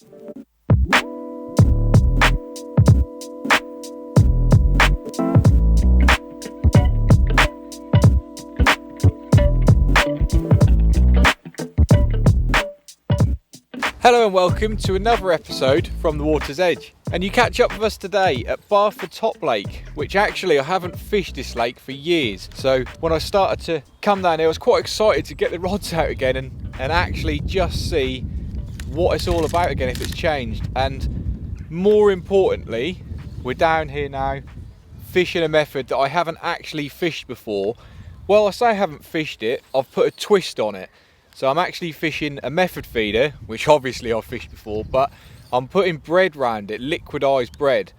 Hello and welcome to another episode from the water's edge, and you catch up with us today at Barford Lake, which actually I haven't fished this lake for years. So when I started to come down here I was quite excited to get the rods out again and actually just see what it's all about again, if it's changed. And more importantly, we're down here now fishing a method that I haven't actually fished before. Well, I say I haven't fished it, I've put a twist on it. So I'm actually fishing a method feeder, which obviously I've fished before, but I'm putting bread round it, liquidised bread.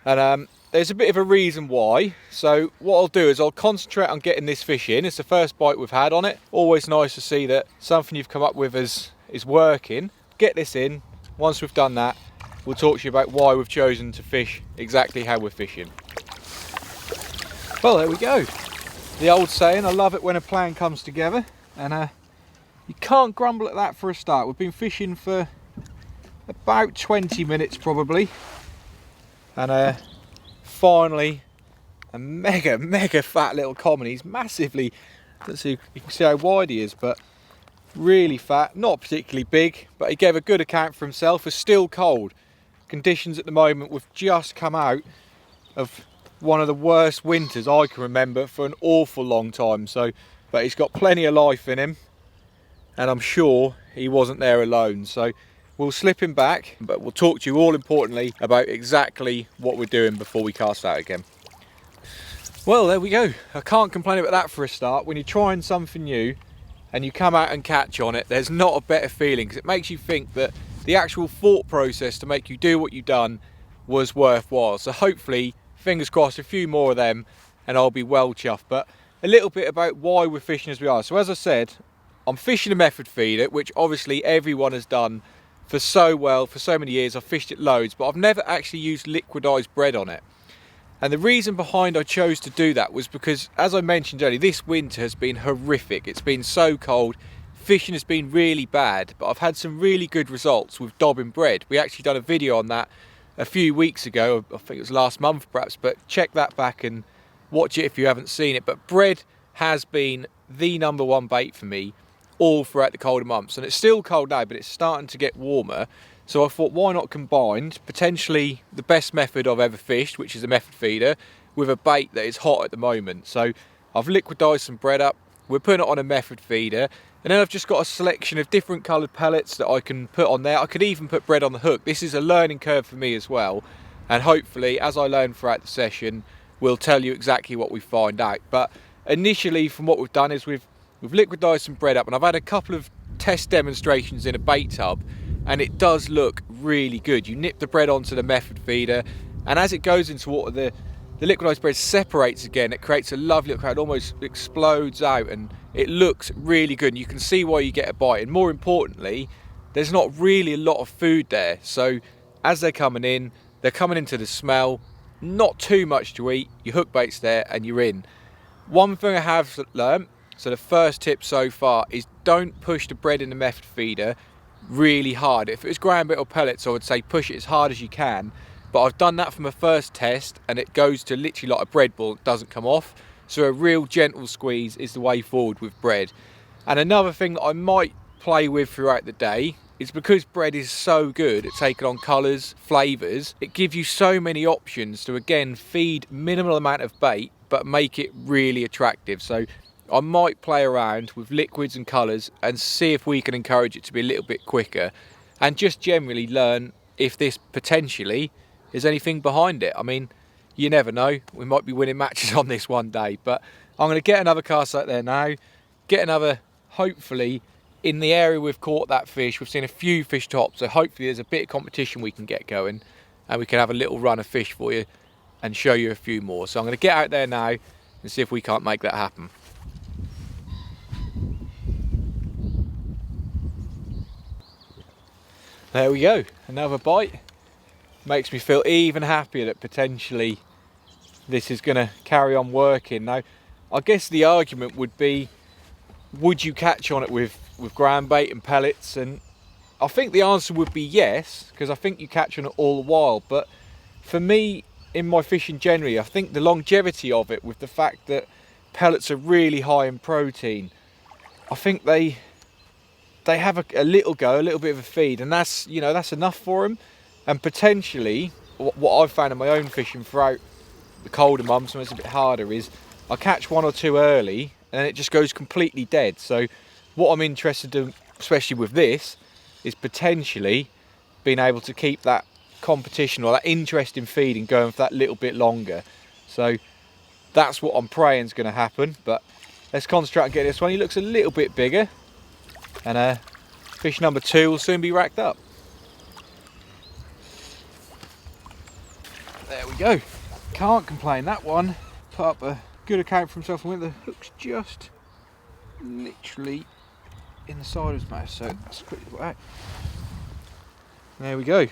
And there's a bit of a reason why. So what I'll do is I'll concentrate on getting this fish in. It's the first bite we've had on it. Always nice to see that something you've come up with is working. Get this in. Once we've done that, we'll talk to you about why we've chosen to fish exactly how we're fishing. Well, there we go. The old saying, I love it when a plan comes together. And you can't grumble at that for a start. We've been fishing for about 20 minutes probably, and finally a mega fat little common. He's massively, let's see, you can see how wide he is, but really fat, not particularly big, but he gave a good account for himself. It's still cold conditions at the moment. We've just come out of one of the worst winters I can remember for an awful long time, so but he's got plenty of life in him. And I'm sure he wasn't there alone. So we'll slip him back, but we'll talk to you all importantly about exactly what we're doing before we cast out again. Well, there we go. I can't complain about that for a start. When you're trying something new and you come out and catch on it, there's not a better feeling, because it makes you think that the actual thought process to make you do what you've done was worthwhile. So hopefully, fingers crossed, a few more of them and I'll be well chuffed. But a little bit about why we're fishing as we are. So as I said, I'm fishing a method feeder, which obviously everyone has done for so many years. I've fished it loads, but I've never actually used liquidised bread on it. And the reason behind I chose to do that was because, as I mentioned earlier, this winter has been horrific. It's been so cold, fishing has been really bad, but I've had some really good results with dobbing bread. We actually done a video on that a few weeks ago, I think it was last month perhaps, but check that back and watch it if you haven't seen it. But bread has been the #1 bait for me all throughout the colder months, and it's still cold now, but it's starting to get warmer. So I thought, why not combine potentially the best method I've ever fished, which is a method feeder, with a bait that is hot at the moment. So I've liquidised some bread up, we're putting it on a method feeder, and then I've just got a selection of different coloured pellets that I can put on there. I could even put bread on the hook. This is a learning curve for me as well, and hopefully as I learn throughout the session we'll tell you exactly what we find out. But initially, from what we've done is we've liquidised some bread up, and I've had a couple of test demonstrations in a bait tub, and it does look really good. You nip the bread onto the method feeder, and as it goes into water, the liquidised bread separates again. It creates a lovely look, it almost explodes out, and it looks really good. And you can see why you get a bite, and more importantly, there's not really a lot of food there. So as they're coming in, they're coming into the smell, not too much to eat, your hook bait's there and you're in. One thing I have learned, so the first tip so far, is don't push the bread in the method feeder really hard. If it was ground bait or pellets, I would say push it as hard as you can, but I've done that for my first test and it goes to literally like a bread ball, it doesn't come off. So a real gentle squeeze is the way forward with bread. And another thing that I might play with throughout the day is, because bread is so good at taking on colours, flavours, it gives you so many options to again feed minimal amount of bait but make it really attractive. So I might play around with liquids and colours and see if we can encourage it to be a little bit quicker, and just generally learn if this potentially is anything behind it. I mean, you never know, we might be winning matches on this one day. But I'm going to get another cast out there now, get another, hopefully in the area we've caught that fish, we've seen a few fish tops, so hopefully there's a bit of competition we can get going and we can have a little run of fish for you and show you a few more. So I'm going to get out there now and see if we can't make that happen. There we go, another bite. Makes me feel even happier that potentially this is going to carry on working. Now, I guess the argument would be, would you catch on it with ground bait and pellets? And I think the answer would be yes, because I think you catch on it all the while. But for me, in my fishing generally, I think the longevity of it, with the fact that pellets are really high in protein, I think they have a little bit of a feed, and that's, you know, that's enough for them. And potentially, what I've found in my own fishing throughout the colder months when it's a bit harder is I catch one or two early and it just goes completely dead. So what I'm interested in, especially with this, is potentially being able to keep that competition or that interest in feeding going for that little bit longer. So that's what I'm praying is going to happen. But let's concentrate on getting this one. He looks a little bit bigger, and fish number 2 will soon be racked up. There we go. Can't complain. That one put up a good account for himself, and the hook's just literally in the side of his mouth, so that's quickly put out. There we go.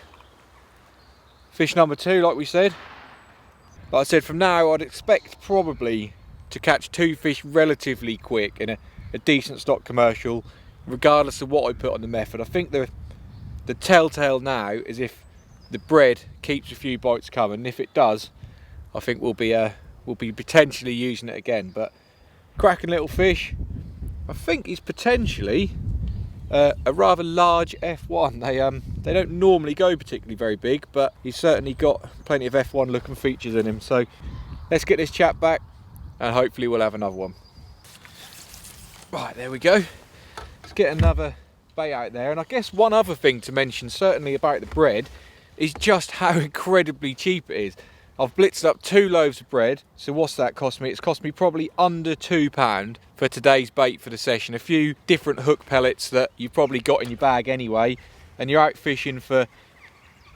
Fish number 2, like we said. Like I said, from now I'd expect probably to catch 2 fish relatively quick in a decent stock commercial, regardless of what I put on the method. I think the telltale now is if the bread keeps a few bites coming. If it does, I think we'll be potentially using it again. But cracking little fish. I think he's potentially a rather large F1. They don't normally go particularly very big, but he's certainly got plenty of F1 looking features in him. So let's get this chap back, and hopefully we'll have another one. Right, there we go. Let's get another bait out there. And I guess one other thing to mention, certainly about the bread, is just how incredibly cheap it is. I've blitzed up 2 loaves of bread, so what's that cost me? It's cost me probably under £2 for today's bait for the session. A few different hook pellets that you've probably got in your bag anyway, and you're out fishing for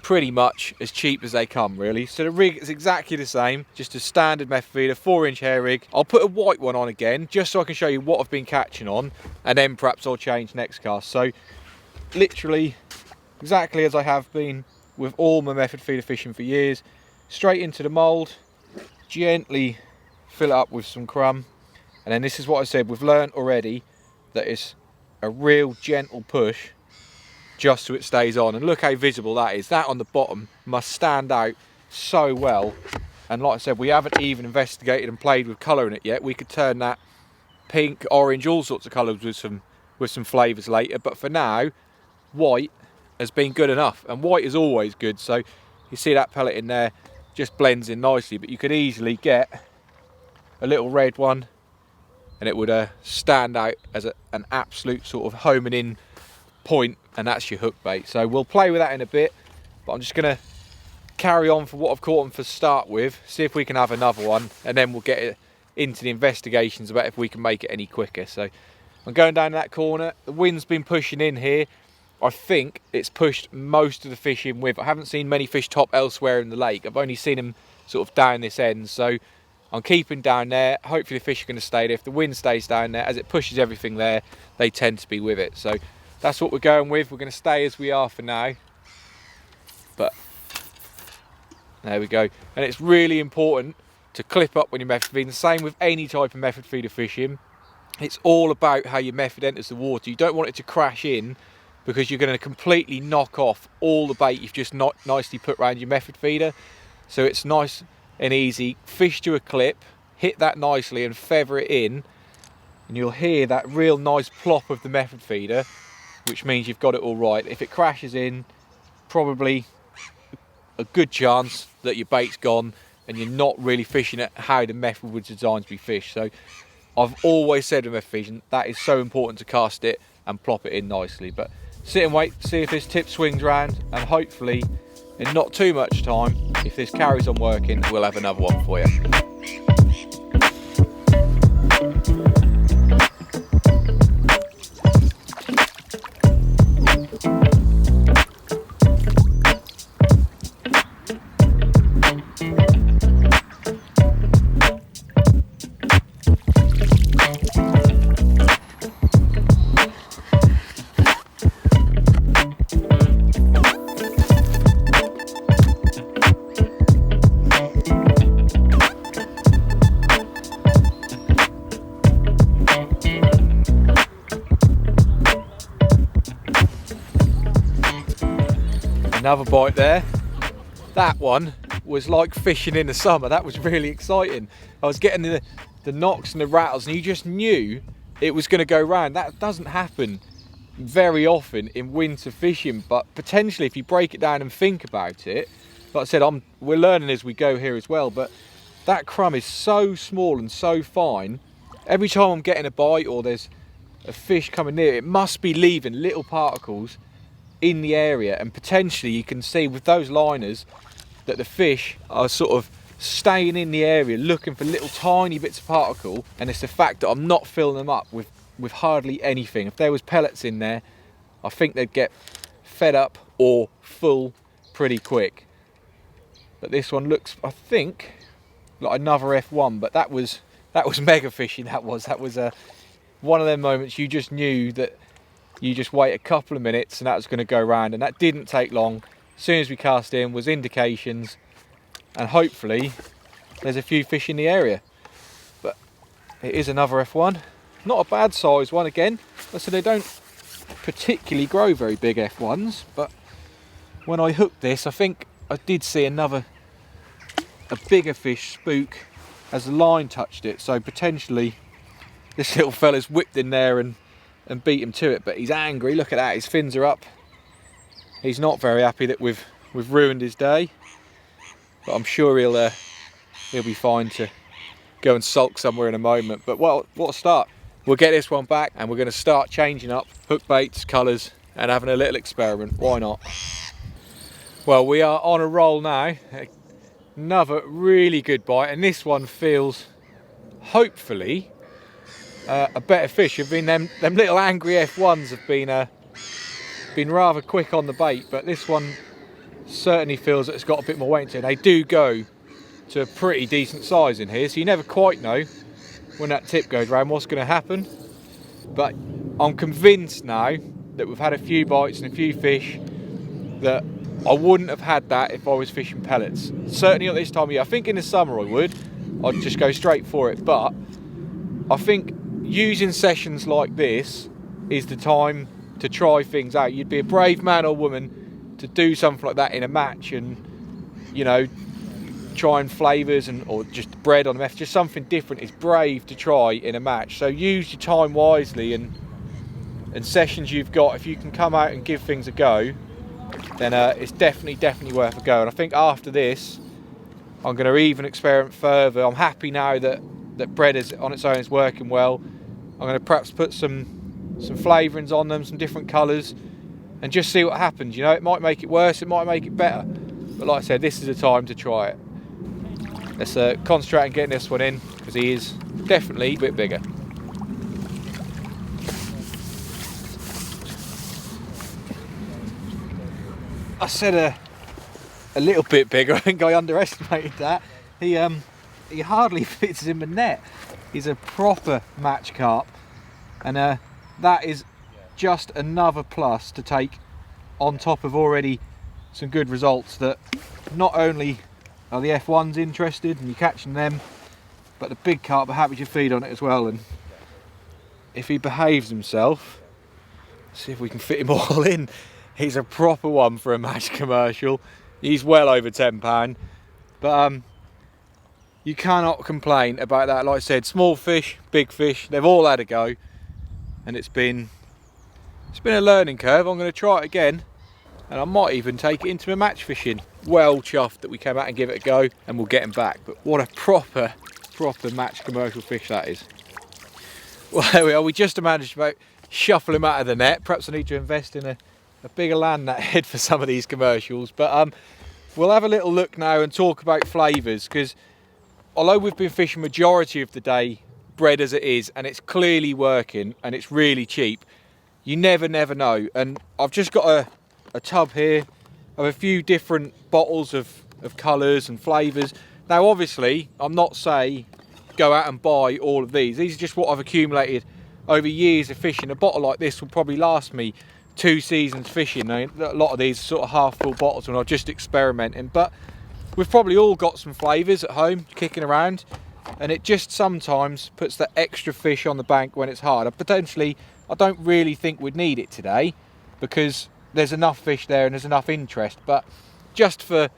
pretty much as cheap as they come, really. So the rig is exactly the same, just a standard method feeder, 4-inch hair rig. I'll put a white one on again, just so I can show you what I've been catching on, and then perhaps I'll change next cast. So literally exactly as I have been with all my method feeder fishing for years. Straight into the mould, gently fill it up with some crumb, and then this is what I said, we've learned already that it's a real gentle push just so it stays on. And look how visible that is. That on the bottom must stand out so well. And like I said, we haven't even investigated and played with colour in it yet. We could turn that pink, orange, all sorts of colours with some flavours later, but for now white has been good enough, and white is always good. So you see that pellet in there, just blends in nicely, but you could easily get a little red one and it would stand out as an absolute sort of homing in point, and that's your hook bait. So we'll play with that in a bit, but I'm just going to carry on for what I've caught them for start with, see if we can have another one, and then we'll get it into the investigations about if we can make it any quicker. So I'm going down that corner, the wind's been pushing in here. I think it's pushed most of the fish in with. I haven't seen many fish top elsewhere in the lake. I've only seen them sort of down this end. So I'm keeping down there. Hopefully the fish are going to stay there. If the wind stays down there, as it pushes everything there, they tend to be with it. So that's what we're going with. We're going to stay as we are for now. But there we go. And it's really important to clip up when you're method feeding. Same with any type of method feeder fishing. It's all about how your method enters the water. You don't want it to crash in, because you're going to completely knock off all the bait you've just not nicely put around your method feeder. So it's nice and easy. Fish to a clip, hit that nicely and feather it in, and you'll hear that real nice plop of the method feeder, which means you've got it all right. If it crashes in, probably a good chance that your bait's gone and you're not really fishing it how the method was designed to be fished. So I've always said with method fishing, that is so important to cast it and plop it in nicely. But sit and wait, see if this tip swings round, and hopefully in not too much time, if this carries on working, we'll have another one for you. Another bite there. That one was like fishing in the summer. That was really exciting. I was getting the knocks and the rattles, and you just knew it was going to go round. That doesn't happen very often in winter fishing, but potentially if you break it down and think about it, like I said, we're learning as we go here as well, but that crumb is so small and so fine. Every time I'm getting a bite or there's a fish coming near, it must be leaving little particles in the area, and potentially you can see with those liners that the fish are sort of staying in the area looking for little tiny bits of particle, and it's the fact that I'm not filling them up with hardly anything. If there was pellets in there, I think they'd get fed up or full pretty quick. But this one looks, I think, like another F1, but that was mega fishing. That was one of them moments you just knew that you just wait a couple of minutes and that was going to go round, and that didn't take long. As soon as we cast in was indications, and hopefully there's a few fish in the area. But it is another F1. Not a bad size one again. So they don't particularly grow very big F1s, but when I hooked this, I think I did see a bigger fish spook as the line touched it. So potentially this little fella's whipped in there and beat him to it, but he's angry. Look at that, his fins are up. He's not very happy that we've ruined his day, but I'm sure he'll be fine to go and sulk somewhere in a moment. But what a start. We'll get this one back and we're going to start changing up hook baits, colours, and having a little experiment. Why not? Well, we are on a roll now. Another really good bite, and this one feels, hopefully, a better fish. Have been them little angry F1s have been rather quick on the bait, but this one certainly feels that it's got a bit more weight to it. They do go to a pretty decent size in here, so you never quite know when that tip goes round what's going to happen. But I'm convinced now that we've had a few bites and a few fish that I wouldn't have had that if I was fishing pellets. Certainly not this time of year. I think in the summer I would. I'd just go straight for it, but I think using sessions like this is the time to try things out. You'd be a brave man or woman to do something like that in a match, and you know, trying flavours or just bread on the method, just something different is brave to try in a match. So use your time wisely, and sessions you've got, if you can come out and give things a go, then it's definitely worth a go. And I think after this I'm going to even experiment further. I'm happy now that bread is on its own is working well. I'm going to perhaps put some flavourings on them, some different colours, and just see what happens. You know, it might make it worse, it might make it better, but like I said, this is the time to try it. Let's concentrate on getting this one in, because he is definitely a bit bigger. I said a little bit bigger. I think I underestimated that. He hardly fits in the net. He's a proper match carp, and that is just another plus to take on top of already some good results. That not only are the F1s interested and you're catching them, but the big carp are happy to feed on it as well. And if he behaves himself, see if we can fit him all in. He's a proper one for a match commercial. He's well over £10, but you cannot complain about that. Like I said, small fish, big fish, they've all had a go, and it's been a learning curve. I'm going to try it again, and I might even take it into my match fishing. Well chuffed that we came out and give it a go, and we'll get him back. But what a proper match commercial fish that is. Well, there we are. We just managed to shuffle him out of the net. Perhaps I need to invest in a bigger land net head for some of these commercials. But we'll have a little look now and talk about flavours, because although we've been fishing majority of the day bread as it is, and it's clearly working and it's really cheap, you never know. And I've just got a tub here of a few different bottles of colours and flavours. Now obviously I'm not saying go out and buy all of these. These are just what I've accumulated over years of fishing. A bottle like this will probably last me 2 seasons fishing. Now, a lot of these are sort of half full bottles when I'm just experimenting, but we've probably all got some flavours at home kicking around, and it just sometimes puts that extra fish on the bank when it's hard. I don't really think we'd need it today, because there's enough fish there and there's enough interest. But just for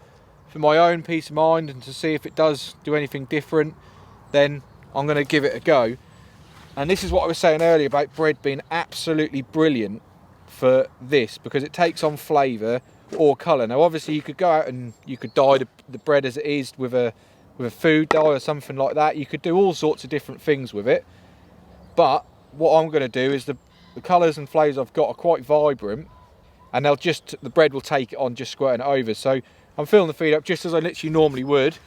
my own peace of mind and to see if it does do anything different, then I'm going to give it a go. And this is what I was saying earlier about bread being absolutely brilliant for this, because it takes on flavour or colour. Now obviously you could go out and you could dye the bread as it is with a food dye or something like that. You could do all sorts of different things with it, but what I'm going to do is the colours and flavours I've got are quite vibrant, and the bread will take it on just squirting it over. So I'm filling the feed up just as I literally normally would.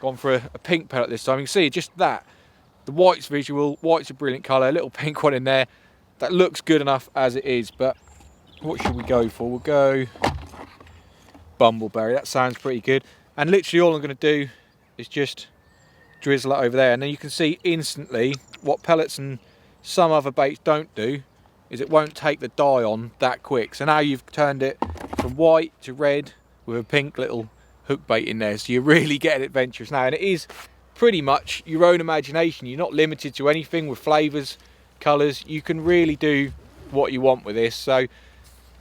Gone for a pink pellet this time. You can see just that. The white's visual, white's a brilliant colour, a little pink one in there. That looks good enough as it is, but what should we go for? We'll go bumbleberry, that sounds pretty good. And literally all I'm going to do is just drizzle it over there. And then you can see instantly what pellets and some other baits don't do is it won't take the dye on that quick. So now you've turned it from white to red with a pink little hook bait in there, so you're really getting adventurous now. And it is pretty much your own imagination. You're not limited to anything with flavours, colours. You can really do what you want with this. So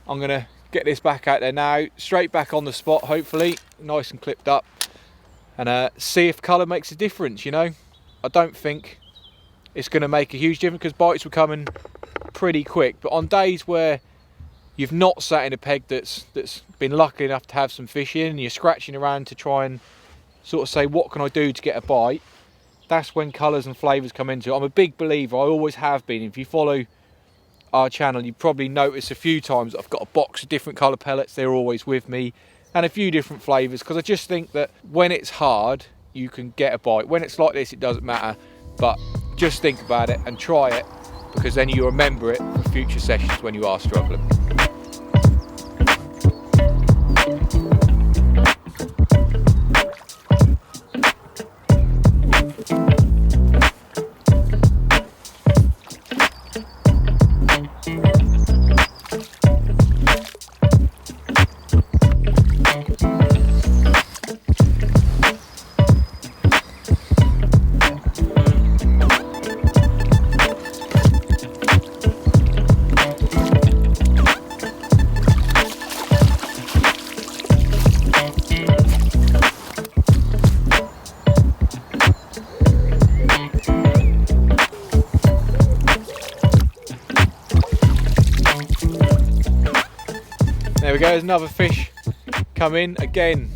I'm going to get this back out there now, straight back on the spot, hopefully nice and clipped up, and see if colour makes a difference. You know, I don't think it's going to make a huge difference because bites were coming pretty quick, but on days where you've not sat in a peg that's been lucky enough to have some fish in, and you're scratching around to try and sort of say, what can I do to get a bite? That's when colours and flavours come into it. I'm a big believer, I always have been. If you follow our channel, you probably noticed a few times that I've got a box of different colour pellets. They're always with me, and a few different flavours, because I just think that when it's hard, you can get a bite. When it's like this, it doesn't matter. But just think about it and try it, because then you remember it for future sessions when you are struggling. There we go, there's another fish come in. Again,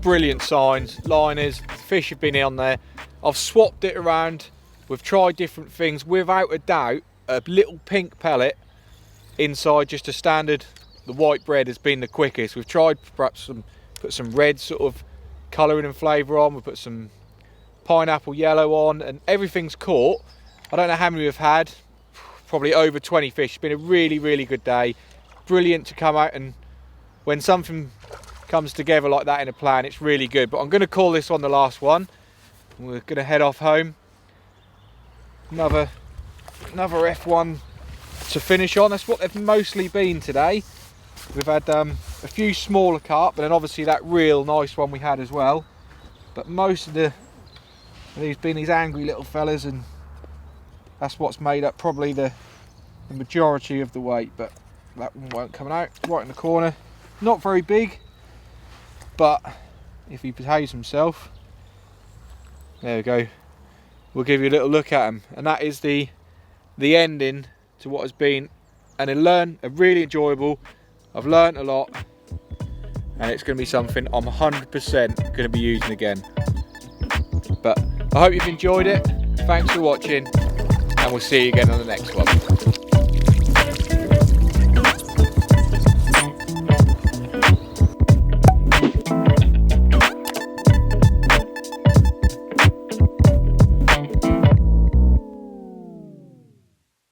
brilliant signs, liners, fish have been on there. I've swapped it around, we've tried different things. Without a doubt, a little pink pellet inside just a standard, the white bread has been the quickest. We've tried perhaps put some red sort of colouring and flavour on, we've put some pineapple yellow on, and everything's caught. I don't know how many we've had, probably over 20 fish. It's been a really, really good day. Brilliant to come out, and when something comes together like that in a plan, it's really good. But I'm going to call this one the last one. We're going to head off home. Another F1 to finish on. That's what they've mostly been today. We've had a few smaller carp, and then obviously that real nice one we had as well. But most of these been these angry little fellas, and that's what's made up probably the majority of the weight. But that one won't come out, right in the corner. Not very big, but if he behaves himself, there we go. We'll give you a little look at him, and that is the ending to what has been a really enjoyable. I've learnt a lot, and it's going to be something I'm 100% going to be using again. But I hope you've enjoyed it. Thanks for watching, and we'll see you again on the next one.